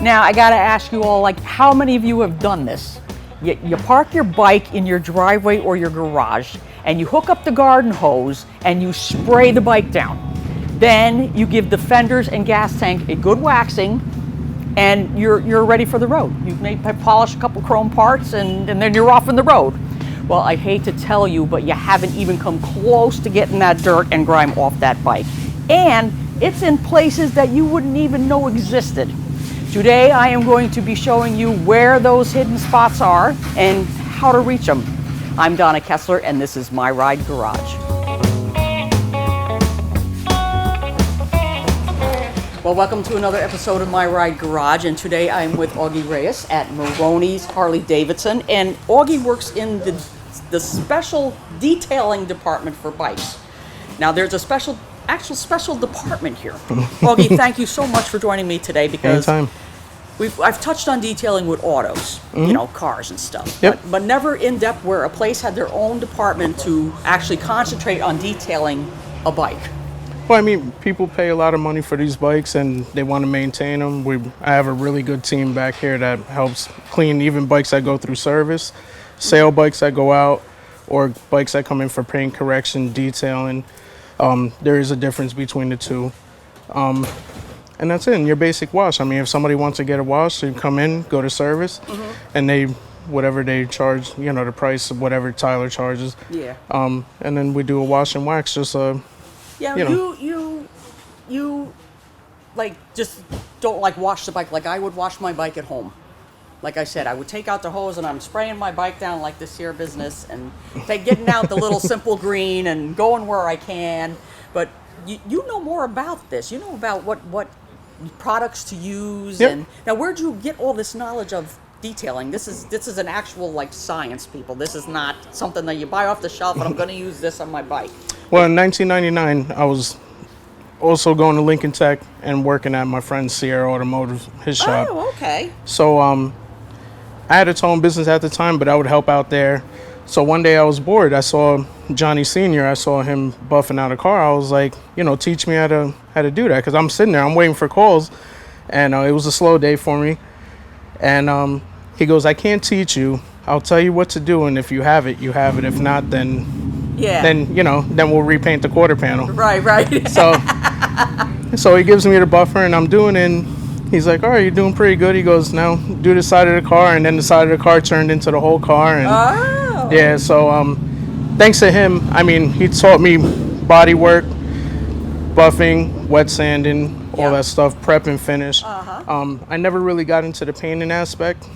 Now, I gotta ask you all, like, how many of you have done this? You park your bike in your driveway or your garage, and you hook up the garden hose, and you spray the bike down. Then you give the fenders and gas tank a good waxing, and you're ready for the road. You may polish a couple chrome parts, and then you're off on the road. Well, I hate to tell you, but you haven't even come close to getting that dirt and grime off that bike. And it's in places that you wouldn't even know existed. Today, I am going to be showing you where those hidden spots are and how to reach them. I'm Donna Kessler, and this is My Ride Garage. Well, welcome to another episode of My Ride Garage, and today I'm with Augie Reyes at Moroney's Harley-Davidson, and Augie works in the special detailing department for bikes. Now, there's a actual special department here. Augie, thank you so much for joining me today, because anytime. I've touched on detailing with autos, you know, cars and stuff, Yep. but never in depth where a place had their own department to actually concentrate on detailing a bike. Well, I mean, people pay a lot of money for these bikes and they want to maintain them. I have a really good team back here that helps clean even bikes that go through service, sale bikes that go out, or bikes that come in for paint correction, detailing. There is a difference between the two. And that's it, in your basic wash. I mean, if somebody wants to get a wash, you come in, go to service, and whatever they charge, you know, the price of whatever Tyler charges. Yeah. And then we do a wash and wax, just Yeah, you know. you like just don't like wash the bike like I would wash my bike at home. Like I said, I would take out the hose and I'm spraying my bike down like this here business and getting out the little simple green and going where I can. But you know more about this. You know about what products to use. Yep. And now, where'd you get all this knowledge of detailing? This is an actual like science, people. This is not something that you buy off the shelf and I'm going to use this on my bike. Well, in 1999, I was also going to Lincoln Tech and working at my friend Sierra Automotive, his shop. Oh, okay. So I had a towing business at the time, but I would help out there. So one day I was bored. I saw Johnny Sr. I saw him buffing out a car. I was like, you know, teach me how to do that, because I'm sitting there, I'm waiting for calls, and it was a slow day for me. And he goes, I can't teach you. I'll tell you what to do, and if you have it, you have it. If not, then we'll repaint the quarter panel. Right. So he gives me the buffer, and I'm doing it. And he's like, all right, you're doing pretty good. He goes, now do the side of the car, and then the side of the car turned into the whole car. And yeah, so thanks to him, I mean, he taught me body work, buffing, wet sanding, all that stuff, prep and finish. I never really got into the painting aspect.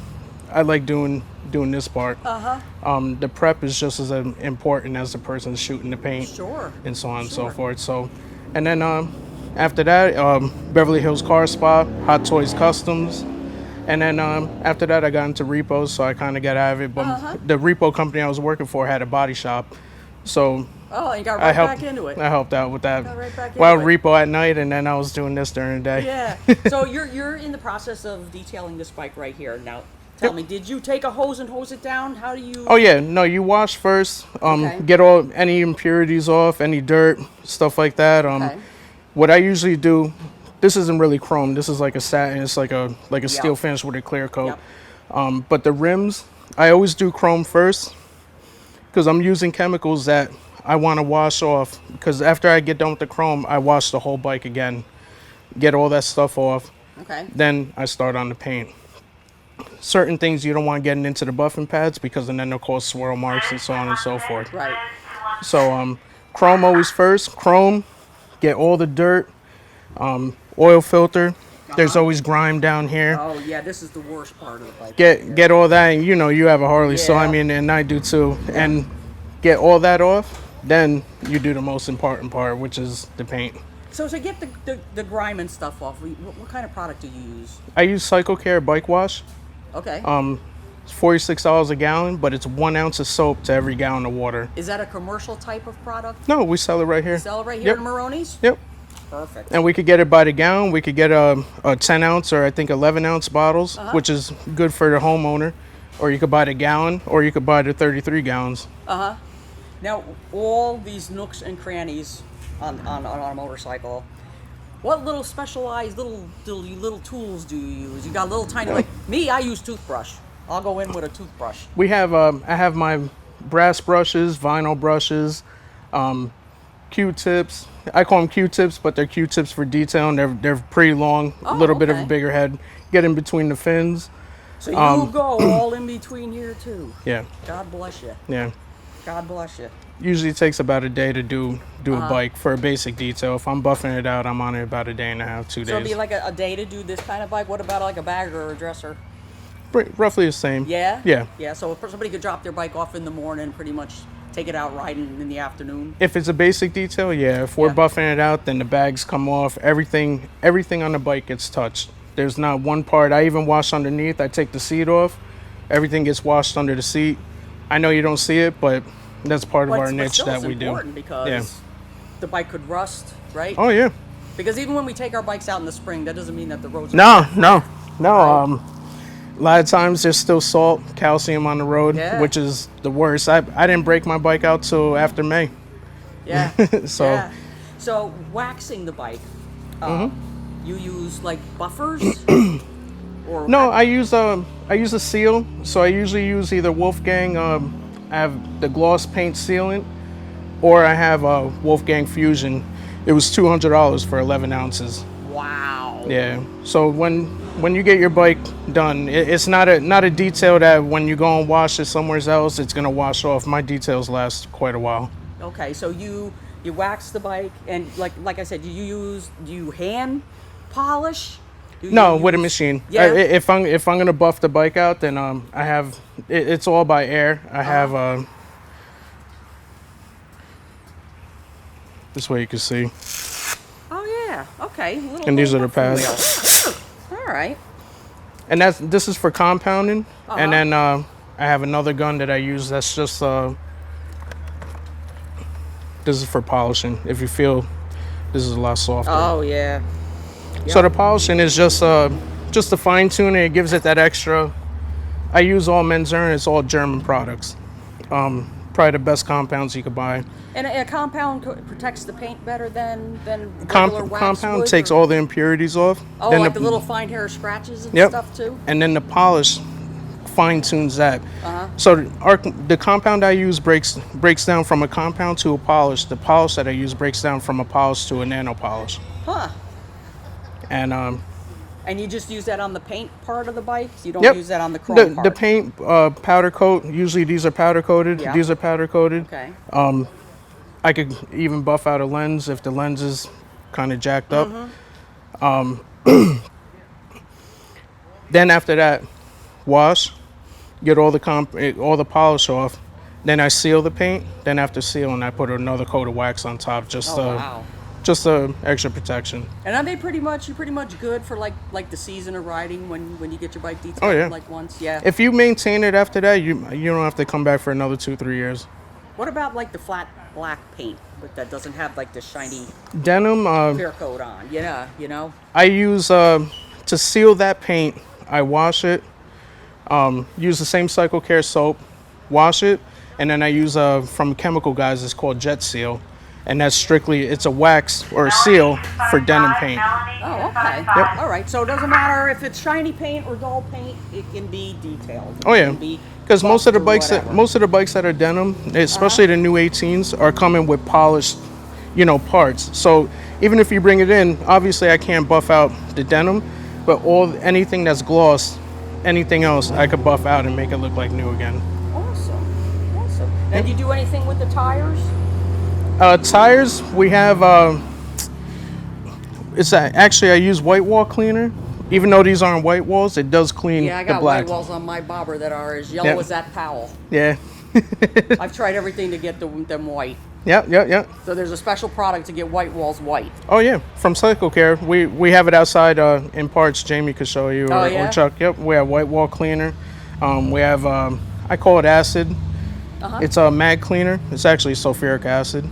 I like doing this part. The prep is just as important as the person shooting the paint. Sure. And so on and so forth. So, and then after that, Beverly Hills Car Spot, Hot Toys Customs. And then after that, I got into repos, so I kind of got out of it. But the repo company I was working for had a body shop. So you got right back into it. I helped out with that. Got right back into Well, it. repo at night, and then I was doing this during the day. Yeah. So you're in the process of detailing this bike right here. Now, tell me, did you take a hose and hose it down? How do you? Oh yeah, no, you wash first. Okay. Get any impurities off, any dirt, stuff like that. Okay. What I usually do, this isn't really chrome. This is like a satin. It's like a steel finish with a clear coat. Yep. But the rims, I always do chrome first, because I'm using chemicals that I want to wash off. Because after I get done with the chrome, I wash the whole bike again, get all that stuff off. Okay. Then I start on the paint. Certain things you don't want getting into the buffing pads, because then they'll cause swirl marks and so on and so forth. Right. So chrome always first. Chrome, get all the dirt. Oil filter. There's always grime down here. Oh yeah, this is the worst part of the bike. Get all that, and you know you have a Harley, so I Yeah. mean, and I do too. And get all that off. Then you do the most important part, which is the paint. So to get the grime and stuff off, what kind of product do you use? I use Cycle Care bike wash. Okay. It's $46 a gallon, but it's 1 ounce of soap to every gallon of water. Is that a commercial type of product? No, we sell it right here. You sell it right here Yep. in Moroney's? Yep. Perfect. And we could get it by the gallon. We could get a 10 ounce or I think 11 ounce bottles, which is good for the homeowner. Or you could buy the gallon, or you could buy the 33 gallons. Now, all these nooks and crannies on a motorcycle, What little specialized little tools do you use? You got little tiny, like me, I use toothbrush. I'll go in with a toothbrush. We have I have my brass brushes, vinyl brushes, Q-tips. I call them Q-tips, but they're Q-tips for detail, and they're pretty long, a little bit of a bigger head. Get in between the fins. So you go all in between here too. Yeah. God bless you. Yeah. God bless you. Usually takes about a day to do a bike for a basic detail. If I'm buffing it out, I'm on it about a day and a half, 2 days. So it'd be like a day to do this kind of bike. What about like a bagger or a dresser? Roughly the same. Yeah? Yeah. Yeah, so if somebody could drop their bike off in the morning, pretty much take it out riding in the afternoon. If it's a basic detail, yeah. If we're buffing it out, then the bags come off. Everything on the bike gets touched. There's not one part. I even wash underneath. I take the seat off. Everything gets washed under the seat. I know you don't see it, but that's part of our niche that we do. Because the bike could rust, right? Oh yeah. Because even when we take our bikes out in the spring, that doesn't mean that the roads are No. Right? A lot of times there's still salt, calcium on the road, which is the worst. I didn't break my bike out till after May. Yeah. So So waxing the bike, you use like buffers? Or no, I use a seal. So I usually use either Wolfgang. I have the gloss paint sealant, or I have a Wolfgang Fusion. It was $200 for 11 ounces. Wow. Yeah. So when you get your bike done, it's not a detail that when you go and wash it somewhere else, it's gonna wash off. My details last quite a while. Okay, so you wax the bike, and like I said, do you hand polish? No, with a machine. Yeah. If I'm gonna buff the bike out, then I have it's all by air. I have this way you can see. Oh yeah. Okay. And these are the pads. All right. And this is for compounding, and then I have another gun that I use. That's just this is for polishing. If you feel this is a lot softer. Oh yeah. Yep. So the polishing is just a fine tuning. It gives it that extra. I use all Menzern. It's all German products. Probably the best compounds you could buy. And a compound protects the paint better than regular wax compound would, takes all the impurities off. Oh, then like the little fine hair scratches and stuff too? And then the polish fine tunes that. So the compound I use breaks down from a compound to a polish. The polish that I use breaks down from a polish to a nano polish. Huh. And you just use that on the paint part of the bike? You don't use that on the chrome part? The paint, powder coat, usually these are powder coated. Yeah. These are powder coated. Okay. I could even buff out a lens if the lens is kind of jacked up. Then after that, wash, get all the polish off. Then I seal the paint. Then after sealing, I put another coat of wax on top, just extra protection. And are they pretty much good for like the season of riding when you get your bike detailed like once? Yeah. If you maintain it after that, you don't have to come back for another 2-3 years. What about like the flat black paint that doesn't have like the shiny denim clear coat on? Yeah, you know. I use to seal that paint. I wash it. Use the same Cycle Care soap. Wash it, and then I use from Chemical Guys. It's called Jet Seal. And that's it's a wax or a seal for denim paint. Oh, okay. Yep. All right. So it doesn't matter if it's shiny paint or dull paint; it can be detailed. Oh yeah. Because most of the bikes that are denim, especially the new 18s, are coming with polished, parts. So even if you bring it in, obviously I can't buff out the denim, but anything that's gloss, anything else, I could buff out and make it look like new again. Awesome. Now, do you do anything with the tires? Tires, we have, actually I use white wall cleaner. Even though these aren't white walls, it does clean the black. Yeah, I got white walls on my bobber that are as yellow as that Powell. Yeah. I've tried everything to get them white. Yeah. So there's a special product to get white walls white. Oh yeah, from Cycle Care. We have it outside in parts. Jamie could show you, or Chuck. Yep, we have white wall cleaner. We have, I call it acid. It's a mag cleaner. It's actually sulfuric acid.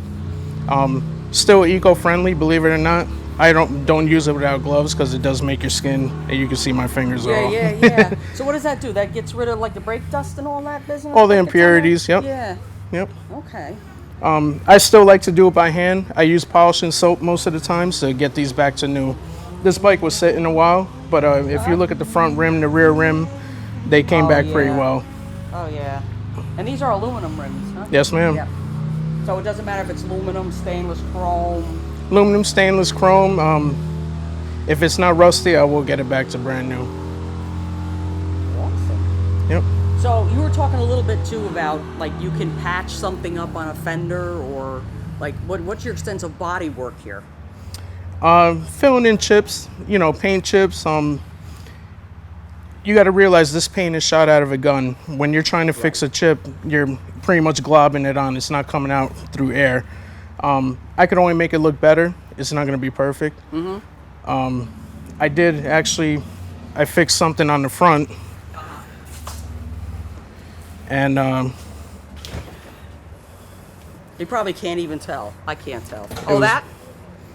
Still eco-friendly, believe it or not. I don't use it without gloves because it does make your skin, and you can see my fingers are all. Yeah. So what does that do? That gets rid of like the brake dust and all that business? All the impurities, yep. Yeah. Yep. Okay. I still like to do it by hand. I use polish and soap most of the times to get these back to new. This bike was sitting a while, but if you look at the front rim, the rear rim, they came back pretty well. Oh yeah. And these are aluminum rims, huh? Yes, ma'am. Yep. So it doesn't matter if it's aluminum, stainless, chrome. Aluminum, stainless, chrome. If it's not rusty, I will get it back to brand new. Awesome. Yep. So you were talking a little bit too about like you can patch something up on a fender, or like what's your extensive body work here? Filling in chips, paint chips. You got to realize this paint is shot out of a gun. When you're trying to fix a chip, you're pretty much globbing it on. It's not coming out through air. I could only make it look better. It's not going to be perfect. I did actually, I fixed something on the front, and You probably can't even tell. I can't tell.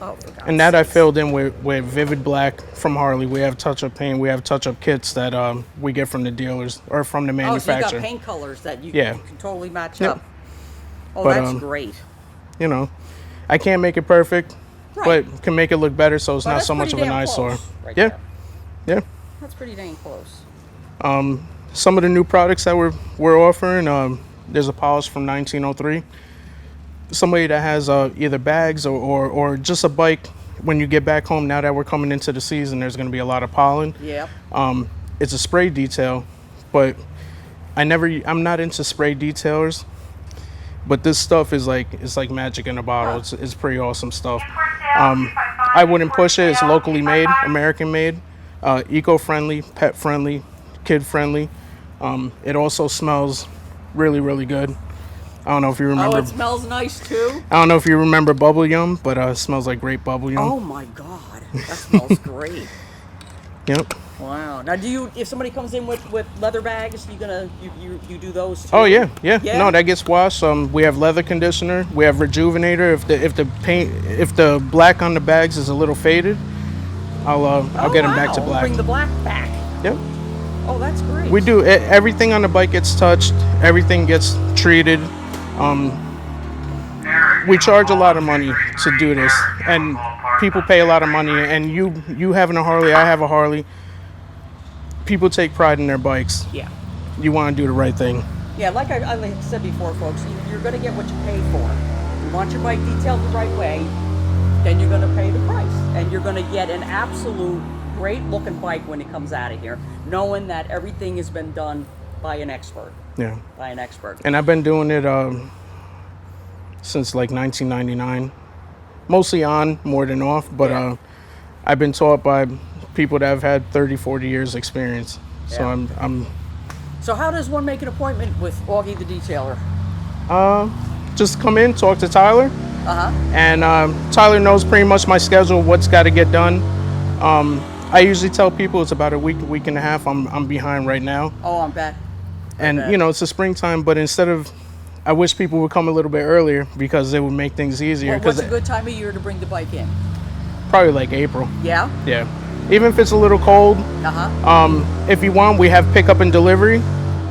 Oh, for God's and that I sakes. filled in with Vivid Black from Harley. We have touch-up paint. We have touch-up kits that we get from the dealers or from the Oh, so you manufacturer. got paint colors that you Yeah. can totally match Yep. up. Oh, But, that's great. I can't make it perfect, Right. but can make it look better so it's Well, not that's so much of pretty an damn eyesore. close right Yeah, there. yeah. That's pretty dang close. Some of the new products that we're offering, there's a polish from 1903. Somebody that has either bags or just a bike. When you get back home, now that we're coming into the season, there's going to be a lot of pollen. Yep. It's a spray detail, but I'm not into spray detailers. But this stuff is it's like magic in a bottle. It's pretty awesome stuff. I wouldn't push it. It's locally made, American made, eco-friendly, pet friendly, kid friendly. It also smells really, really good. I don't know if you remember. Oh, it smells nice too. I don't know if you remember bubble yum, but it smells like grape bubble yum. Oh my God, that smells great. Yep. Wow. Now, if somebody comes in with leather bags, you do those too? Oh yeah. Yeah? No, that gets washed. We have leather conditioner. We have rejuvenator. If the black on the bags is a little faded, I'll get them back to black. Bring the black back. Yep. Oh, that's great. We do everything on the bike gets touched. Everything gets treated. We charge a lot of money to do this, and people pay a lot of money. And you having a Harley, I have a Harley. People take pride in their bikes. Yeah. You want to do the right thing. Yeah, like I said before, folks, you're going to get what you pay for. You want your bike detailed the right way, then you're going to pay the price. And you're going to get an absolute great looking bike when it comes out of here, knowing that everything has been done by an expert. Yeah. By an expert. And I've been doing it since like 1999. Mostly on, more than off, but Yeah. I've been taught by people that have had 30, 40 years experience. So Yeah. I'm So how does one make an appointment with Augie the detailer? just come in, talk to Tyler, Uh-huh. and Tyler knows pretty much my schedule, what's got to get done. I usually tell people it's about a week and a half. I'm behind right now, Oh, I'm back. and bet. it's the springtime. But I wish people would come a little bit earlier because it would make things easier. Well, what's a good time of year to bring the bike in? Probably like April. Yeah? Yeah, even if it's a little cold. Uh-huh. If you want, we have pickup and delivery,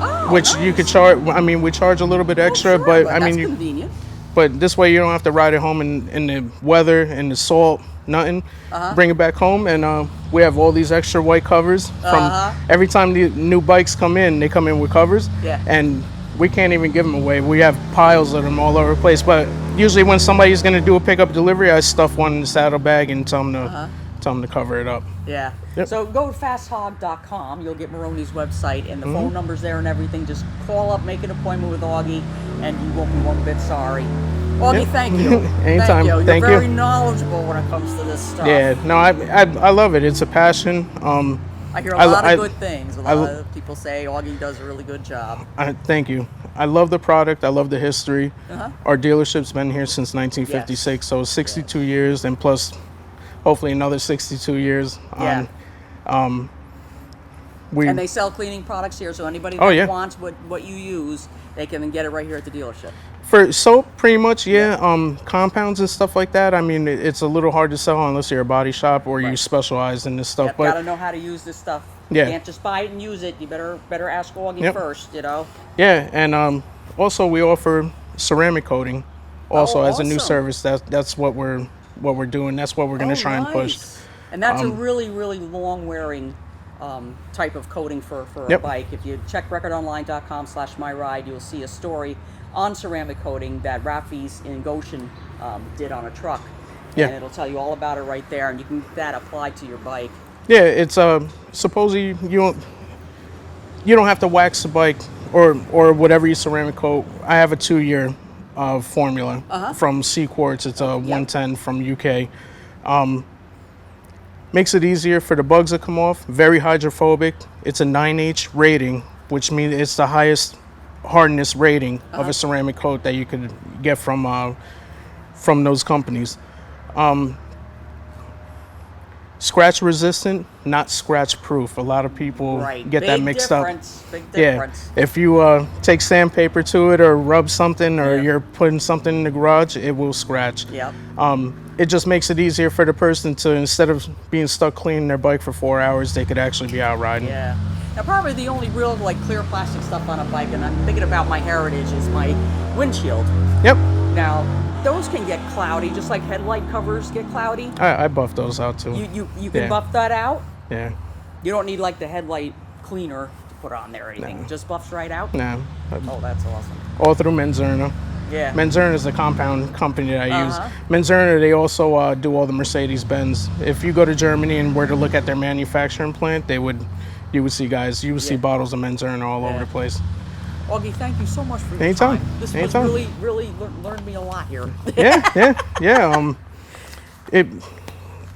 Oh, which you could charge. I mean, we charge a little bit extra, Sure, but that's convenient. But this way you don't have to ride it home in the weather and the salt, nothing. Bring it back home, and we have all these extra white covers. From every time the new bikes come in, they come in with covers. Yeah. And we can't even give them away. We have piles of them all over the place. But usually when somebody's going to do a pickup delivery, I stuff one in the saddlebag and tell them to cover it up. Yeah. Yep. So go to fasthog.com. You'll get Moroney's website and the phone numbers there and everything. Just call up, make an appointment with Augie, and you won't be one bit sorry. Augie, Yep. thank you. Anytime. Thank you. You're Thank you. very knowledgeable when it comes to this stuff. Yeah, no, I love it. It's a passion. I hear a lot I- of good things. A lot of people say Augie does a really good job. Thank you. I love the product. I love the history. Uh-huh. Our dealership's been here since 1956, so 62 years, and plus, hopefully another 62 years. Yeah. We And they sell cleaning products here, so anybody that yeah. wants what you use, they can get it right here at the dealership. for soap, pretty much, yeah. Compounds and stuff like that. I mean, it's a little hard to sell unless you're a body shop or you Right. specialize in this stuff. Yep, But gotta know how to use this stuff. Yeah. You can't just buy it and use it. You better ask Augie Yep. first, yeah, and also we offer ceramic coating. Also, as a new awesome. service, that's what we're doing. That's what we're going to try and push. And that's a really, really long-wearing type of coating for a bike. If you check recordonline.com/myride, you'll see a story on ceramic coating that Rafi's in Goshen did on a truck. And it'll tell you all about it right there, and you can get that applied to your bike. Yeah, it's supposedly you don't have to wax the bike or whatever you ceramic coat. I have a 2-year formula from C Quartz. It's a 110 from UK. Makes it easier for the bugs to come off. Very hydrophobic. It's a 9H rating, which means it's the highest hardness rating of a ceramic coat that you could get from those companies. Scratch resistant, not scratch proof. A lot of people get that mixed up. Big difference. If you take sandpaper to it or rub something or you're putting something in the garage, it will scratch. It just makes it easier for the person to, instead of being stuck cleaning their bike for 4 hours, they could actually be out riding. Now probably the only real clear plastic stuff on a bike, and I'm thinking about my heritage, is my windshield. Now those can get cloudy, just like headlight covers get cloudy. I buff those out too. You can buff that out? Yeah. You don't need like the headlight cleaner to put on there or anything. It just buffs right out? No. Oh, that's awesome. All through Menzerna. Menzerna is the compound company that I use. Menzerna, they also do all the Mercedes-Benz. If you go to Germany and were to look at their manufacturing plant, you would see bottles of Menzerna all over the place. Augie, thank you so much for your time. This was really learned me a lot here.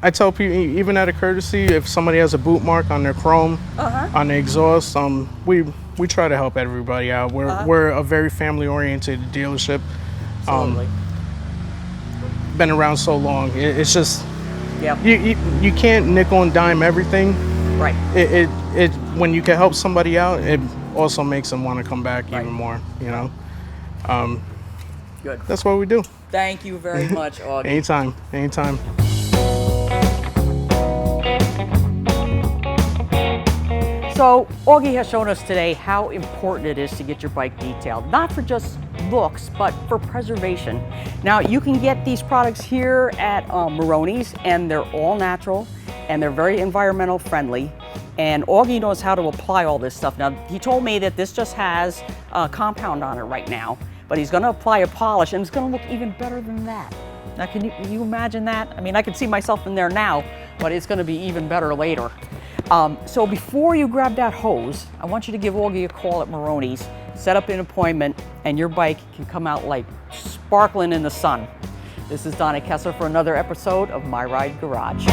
I tell people, even out of courtesy, if somebody has a boot mark on their chrome, on the exhaust, we try to help everybody out. We're a very family-oriented dealership. Been around so long. It's just you can't nickel and dime everything. It when you can help somebody out, it also makes them want to come back even more. Good. That's what we do. Thank you very much, Augie. Anytime. So Augie has shown us today how important it is to get your bike detailed, not for just looks, but for preservation. Now you can get these products here at Moroney's, and they're all natural, and they're very environmental friendly. And Augie knows how to apply all this stuff. Now he told me that this just has a compound on it right now, but he's going to apply a polish, and it's going to look even better than that. Now can you imagine that? I mean, I can see myself in there now, but it's going to be even better later. So before you grab that hose, I want you to give Augie a call at Moroney's, set up an appointment, and your bike can come out like sparkling in the sun. This is Donna Kessler for another episode of My Ride Garage.